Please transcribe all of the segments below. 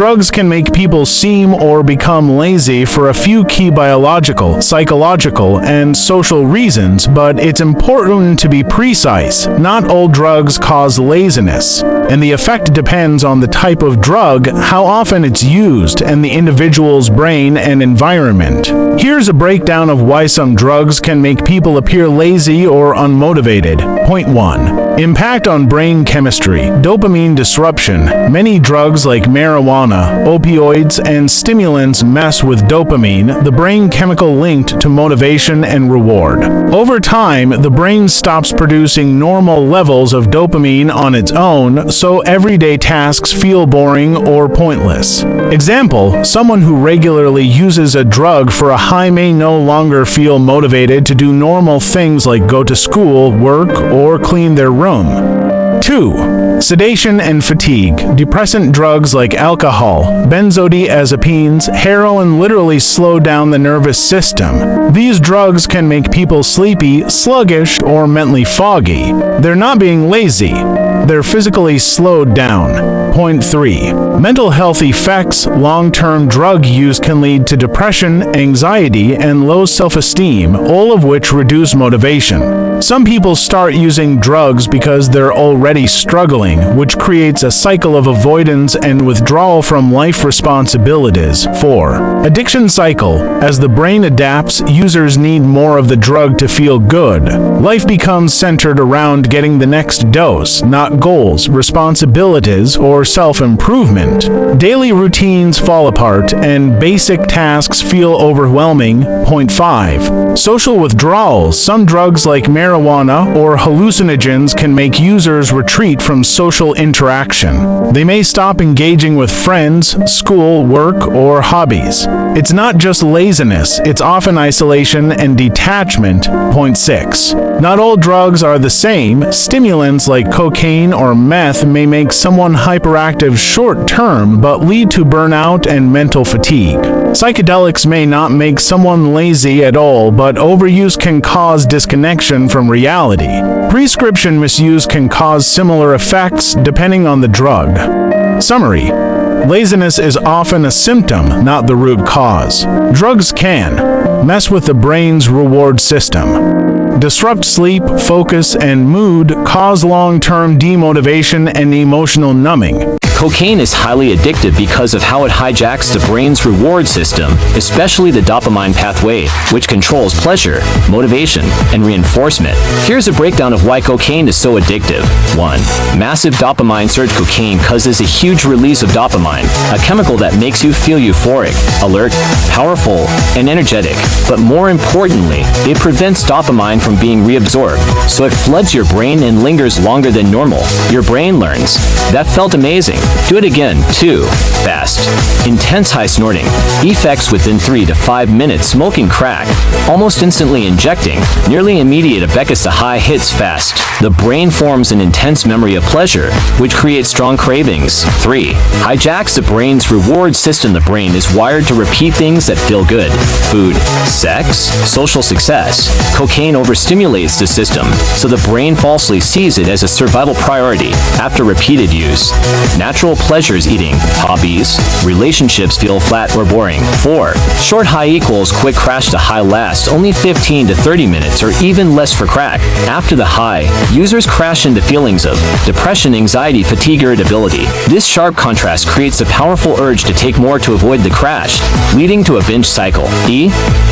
Drugs can make people seem or become lazy for a few key biological, psychological, and social reasons, but it's important to be precise. Not all drugs cause laziness, and the effect depends on the type of drug, how often it's used, and the individual's brain and environment. Here's a breakdown of why some drugs can make people appear lazy or unmotivated. Point 1. Impact on brain chemistry. Dopamine disruption. Many drugs like marijuana, opioids, and stimulants mess with dopamine, the brain chemical linked to motivation and reward. Over time, the brain stops producing normal levels of dopamine on its own, so everyday tasks feel boring or pointless. Example, someone who regularly uses a drug for a high may no longer feel motivated to do normal things like go to school, work, or clean their room. 2. Sedation and fatigue. Depressant drugs like alcohol, benzodiazepines, heroin literally slow down the nervous system. These drugs can make people sleepy, sluggish, or mentally foggy. They're not being lazy. They're physically slowed down. Point 3. Mental health effects. Long-term drug use can lead to depression, anxiety, and low self-esteem, all of which reduce motivation. Some people start using drugs because they're already struggling, which creates a cycle of avoidance and withdrawal from life responsibilities. 4. Addiction cycle. As the brain adapts, users need more of the drug to feel good. Life becomes centered around getting the next dose, not goals, responsibilities, or self-improvement. Daily routines fall apart, and basic tasks feel overwhelming. Point 5. Social withdrawals. Some drugs like marijuana or hallucinogens can make users retreat from social interaction. They may stop engaging with friends, school, work, or hobbies. It's not just laziness, it's often isolation and detachment. Point 6. Not all drugs are the same. Stimulants like cocaine or meth may make someone hyperactive short-term, but lead to burnout and mental fatigue. Psychedelics may not make someone lazy at all, but overuse can cause disconnection from reality. Prescription misuse can cause similar effects depending on the drug. Summary. Laziness is often a symptom, not the root cause. Drugs can mess with the brain's reward system, disrupt sleep, focus, and mood, cause long-term demotivation and emotional numbing. Cocaine is highly addictive because of how it hijacks the brain's reward system, especially the dopamine pathway, which controls pleasure, motivation, and reinforcement. Here's a breakdown of why cocaine is so addictive. 1. Massive dopamine surge. Cocaine causes a huge release of dopamine, a chemical that makes you feel euphoric, alert, powerful, and energetic. But more importantly, it prevents dopamine from being reabsorbed, so it floods your brain and lingers longer than normal. Your brain learns, "That felt amazing. Do it again." 2. Fast. Intense high snorting. Effects within 3 to 5 minutes. Smoking crack. Almost instantly injecting. Nearly immediate effects. The high hits fast. The brain forms an intense memory of pleasure, which creates strong cravings. 3. Hijacks the brain's reward system. The brain is wired to repeat things that feel good. Food, sex, social success. Cocaine overstimulates the system, so the brain falsely sees it as a survival priority. After repeated use, natural pleasures, eating, hobbies, relationships feel flat or boring. 4. Short high equals quick crash. The high lasts only 15 to 30 minutes or even less for crack. After the high, users crash into feelings of depression, anxiety, fatigue, irritability. This sharp contrast creates a powerful urge to take more to avoid the crash, leading to a binge cycle.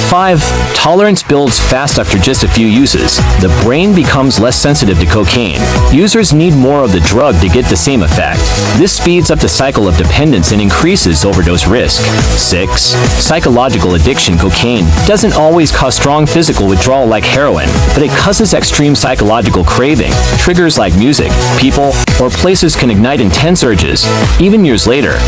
5. Tolerance builds fast. After just a few uses, the brain becomes less sensitive to cocaine. Users need more of the drug to get the same effect. This speeds up the cycle of dependence and increases overdose risk. 6. Psychological addiction. Cocaine doesn't always cause strong physical withdrawal like heroin, but it causes extreme psychological craving. Triggers like music, people, or places can ignite intense urges, even years later.